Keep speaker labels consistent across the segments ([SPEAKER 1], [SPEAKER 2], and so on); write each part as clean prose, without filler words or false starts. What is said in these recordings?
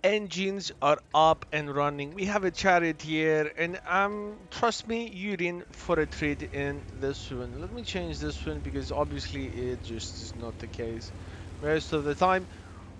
[SPEAKER 1] Engines are up and running. We have a Charioteer, and trust me, you're in for a treat in this one. Let me change this one because obviously it just is not the case most of the time.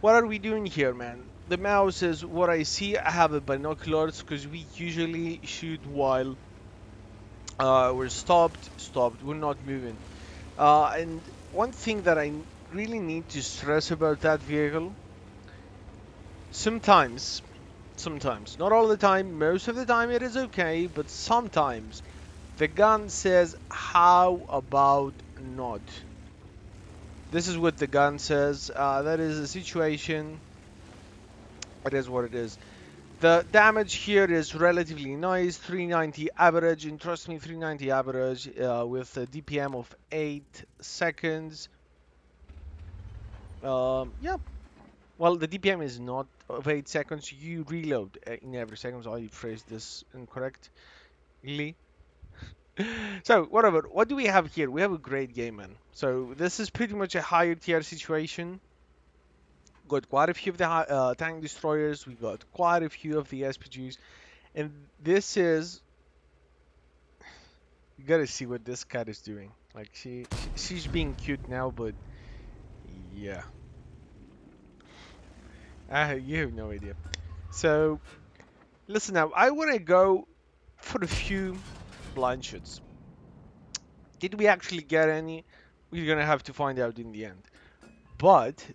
[SPEAKER 1] What are we doing here, man? The mouse is what I see. I have a binoculars because we usually shoot while we're stopped. We're not moving. And one thing that I really need to stress about that vehicle, sometimes sometimes, not all the time, most of the time it is okay, but sometimes the gun says, how about not? This is what the gun says. That is a situation. It is what it is. The damage here is relatively nice, 390 average, and trust me, 390 average with a DPM of 8 seconds. Yeah, well, the DPM is not of 8 seconds. You reload in every second, so I phrased this incorrectly. So, whatever. What do we have here? We have a great game, man. So, this is pretty much a higher tier situation. Got quite a few of the tank destroyers. We got quite a few of the SPGs. And this is. You gotta see what this cat is doing. Like, she's being cute now, but. Yeah. You have no idea. So, listen now. I wanna go for a few blind shots. Did we actually get any? We're gonna have to find out in the end. But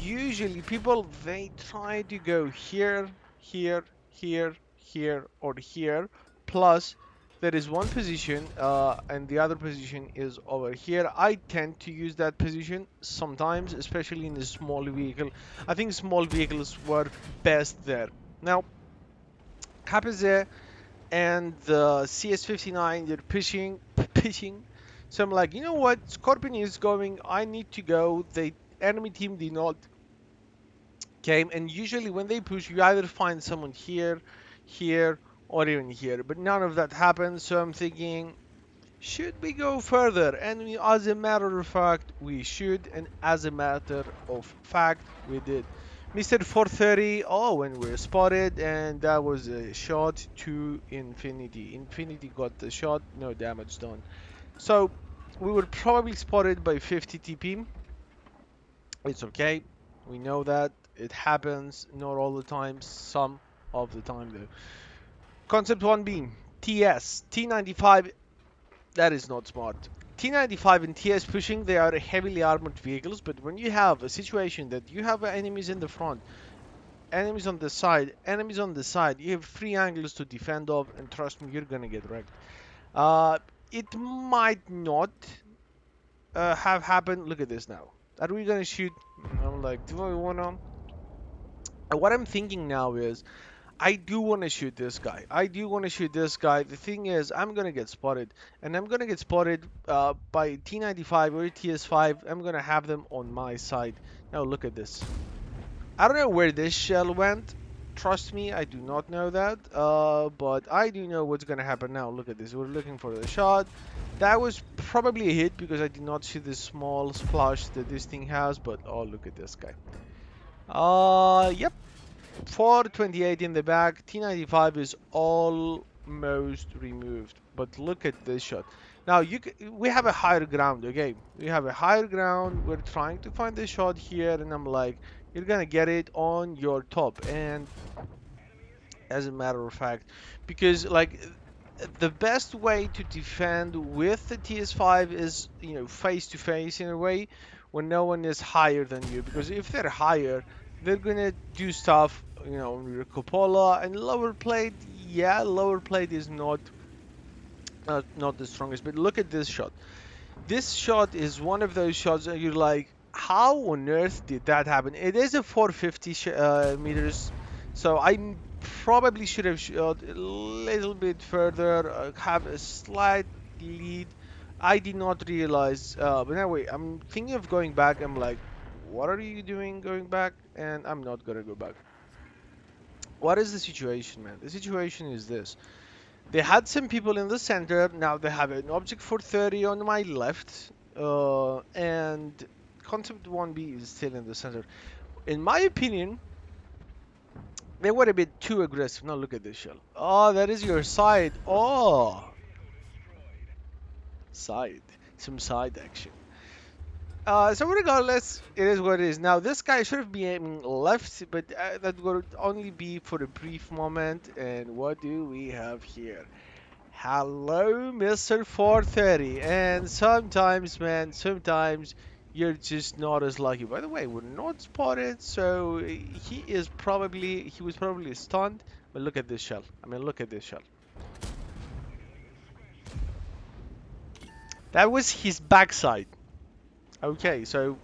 [SPEAKER 1] usually people they try to go here, here, here, here, or here. Plus, there is one position, and the other position is over here. I tend to use that position sometimes, especially in a small vehicle. I think small vehicles work best there. Now, Capizé and the CS59 they're pushing. So I'm like, you know what? Scorpion is going. I need to go. The enemy team did not came, and usually when they push, you either find someone here, here, or even here. But none of that happened. So I'm thinking, should we go further? And as a matter of fact, we should. And as a matter of fact, we did. Mr. 430, oh, and we're spotted, and that was a shot to Infinity. Infinity got the shot, no damage done. So we were probably spotted by 50 TP. It's okay. We know that it happens, not all the time, some of the time though. Concept 1B, TS, T95, that is not smart. T95 and TS pushing, they are heavily armored vehicles, but when you have a situation that you have enemies in the front, enemies on the side, you have three angles to defend of, and trust me, you're gonna get wrecked. Uh, it might not have happened. Look at this now. Are we gonna shoot? I'm like, do I wanna? What I'm thinking now is, I do want to shoot this guy. I do want to shoot this guy. The thing is, I'm gonna get spotted, and I'm gonna get spotted by T95 or TS5. I'm gonna have them on my side. Now look at this. I don't know where this shell went. Trust me, I do not know that. But I do know what's gonna happen now. Look at this. We're looking for the shot. That was probably a hit because I did not see the small splash that this thing has. But oh, look at this guy. Yep. 428 in the back. T95 is almost removed. But look at this shot. Now we have a higher ground. Okay, we have a higher ground. We're trying to find the shot here, and I'm like, you're gonna get it on your top. And as a matter of fact, because like the best way to defend with the TS5 is, face to face in a way when no one is higher than you. Because if they're higher, they're gonna do stuff, on your cupola and lower plate. Yeah, lower plate is not the strongest. But look at this shot. This shot is one of those shots that you're like, how on earth did that happen? It is a 450 meters, so I probably should have shot a little bit further, have a slight lead. I did not realize, but anyway, I'm thinking of going back. I'm like, what are you doing going back? And I'm not gonna go back. What is the situation, man? The situation is this. They had some people in the center. Now they have an object for 30 on my left. And concept 1B is still in the center. In my opinion, They were a bit too aggressive. Now look at this shell. Oh, that is your side. Oh, side. Some side action. So regardless, it is what it is. Now this guy should have been aiming left, but that would only be for a brief moment. And what do we have here? Hello, Mr. 430. And sometimes, man, sometimes you're just not as lucky. By the way, we're not spotted, so he was probably stunned. But look at this shell. I mean, look at this shell. That was his backside. Okay, so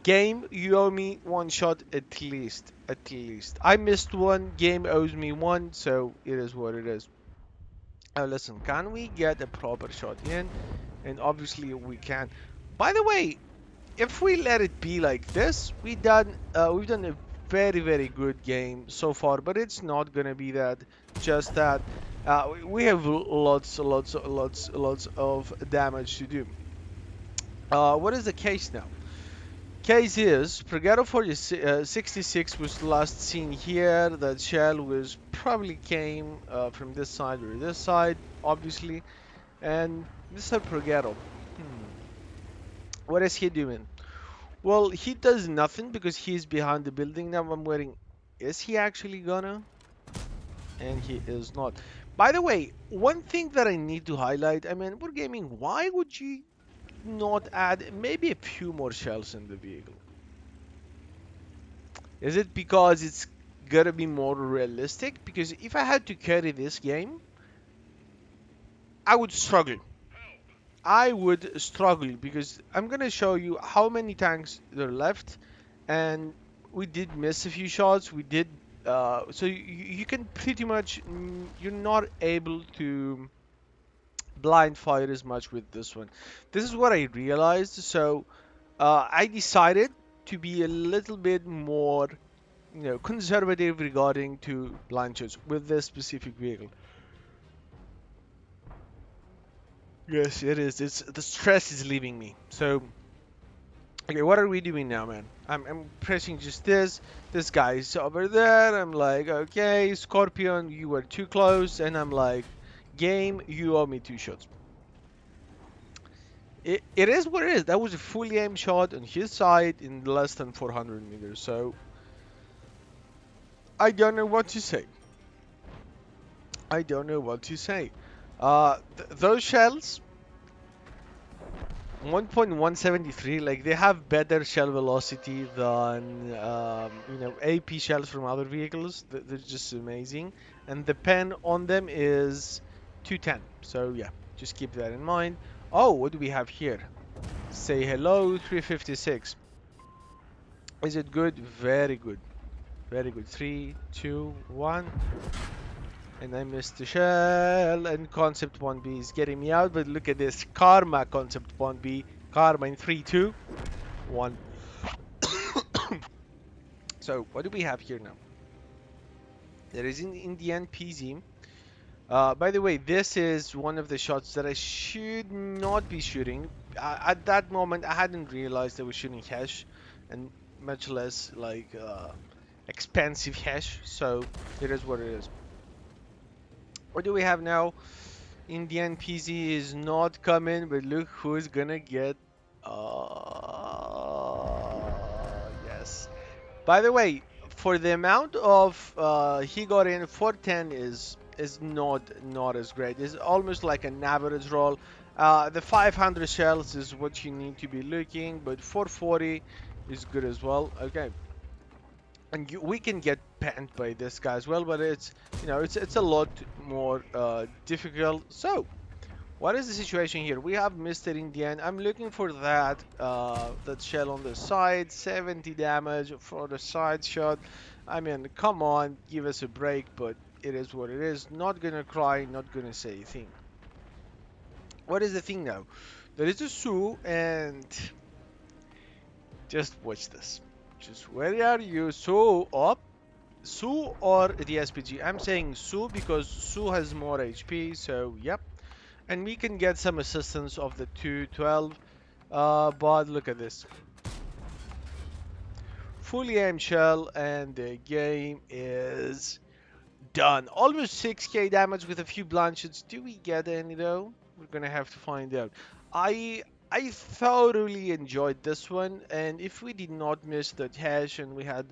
[SPEAKER 1] game, you owe me one shot at least. At least. I missed one. Game owes me one, so it is what it is. Oh, listen, can we get a proper shot in? And obviously we can. By the way, if we let it be like this, we've done a very good game so far. But it's not gonna be that. Just that we have lots of damage to do. What is the case now? Case is, Pregado 66 was last seen here. That shell was probably came from this side or this side, obviously. And Mr. Pregado, what is he doing? Well, he does nothing because he's behind the building. Now I'm waiting. Is he actually gonna? And he is not. By the way, one thing that I need to highlight, I mean, we're gaming. Why would you not add maybe a few more shells in the vehicle? Is it because it's gonna be more realistic? Because if I had to carry this game, I would struggle. I would struggle because I'm gonna show you how many tanks there are left, and we did miss a few shots. We did, so you can pretty much you're not able to blind fire as much with this one. This is what I realized. So I decided to be a little bit more conservative regarding to blind shots with this specific vehicle. Yes, it is. It's the stress is leaving me. So, okay, what are we doing now, man? I'm pressing just this. This guy's over there. I'm like, okay, Scorpion, you were too close, and I'm like, game, you owe me two shots. It is what it is. That was a fully aimed shot on his side in less than 400 meters. So I don't know what to say. I don't know what to say. Those shells 1.173, like they have better shell velocity than AP shells from other vehicles. They're just amazing, and the pen on them is 210. So yeah, just keep that in mind. Oh, what do we have here? Say hello, 356. Is it good? Very good, very good. 3, 2, 1. And I missed the shell, and Concept 1B is getting me out, but look at this. Karma Concept 1B. Karma in 3, 2, 1. So, what do we have here now? There is an Indian PZ. By the way, this is one of the shots that I should not be shooting. At that moment, I hadn't realized I was shooting hash, and much less like expensive hash, so it is what it is. What do we have now? Indian PZ is not coming, but look who's gonna get. Yes. By the way, for the amount of he got in, 410 is not as great. It's almost like an average roll. The 500 shells is what you need to be looking, but 440 is good as well. Okay. And we can get panned by this guy as well, but it's it's a lot more difficult. So what is the situation here? We have Mr. Indian. I'm looking for that that shell on the side. 70 damage for the side shot. I mean, come on, give us a break. But it is what it is. Not gonna cry, not gonna say a thing. What is the thing now? There is a Sue, and just watch this. Just where are you? Sue up? Sue or the SPG? I'm saying Sue because Sue has more HP. So yep. And we can get some assistance of the 212, but look at this. fully aimed shell, and the game is done. Almost 6k damage with a few blind shots. Do we get any though? We're gonna have to find out. I thoroughly enjoyed this one, and if we did not miss the hash and we had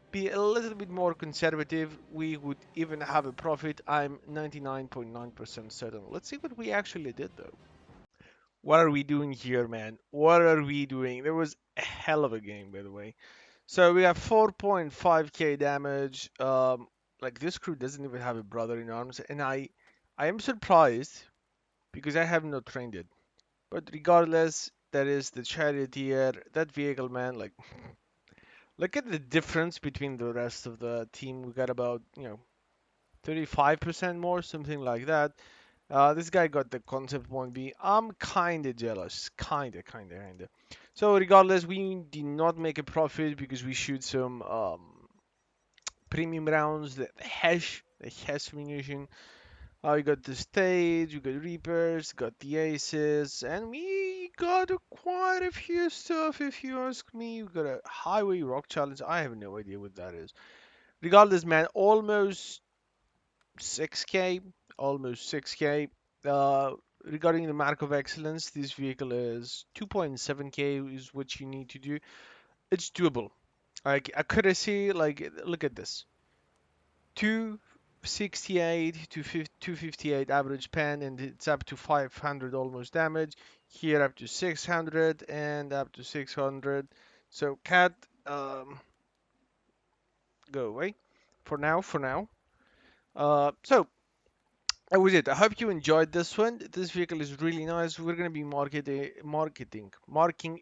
[SPEAKER 1] be a little bit more conservative, we would even have a profit. I'm 99.9% certain. Let's see what we actually did though. What are we doing here, man? What are we doing? There was a hell of a game, by the way. So we have 4.5k damage. Like this crew doesn't even have a brother in arms, and I am surprised because I have not trained it. But regardless, that is the Charioteer, that vehicle, man. Like, look at the difference between the rest of the team. We got about 35% more, something like that. This guy got the concept 1B. I'm kinda jealous, kinda. So regardless, we did not make a profit because we shoot some premium rounds, the hash munition. We got the stage, we got reapers, got the aces, and we got quite a few stuff. If you ask me, we got a highway rock challenge. I have no idea what that is. Regardless, man, almost 6k, almost 6k. Uh, Regarding the mark of excellence, this vehicle is 2.7k is what you need to do. It's doable. Like accuracy, like look at this. 268 to 258 average pen, and it's up to 500 almost damage. Here up to 600 and up to 600. So cat, go away for now. So that was it. I hope you enjoyed this one. This vehicle is really nice. We're gonna be marking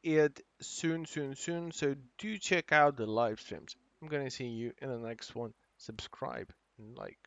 [SPEAKER 1] it soon. So do check out the live streams. I'm gonna see you in the next one. Subscribe and like.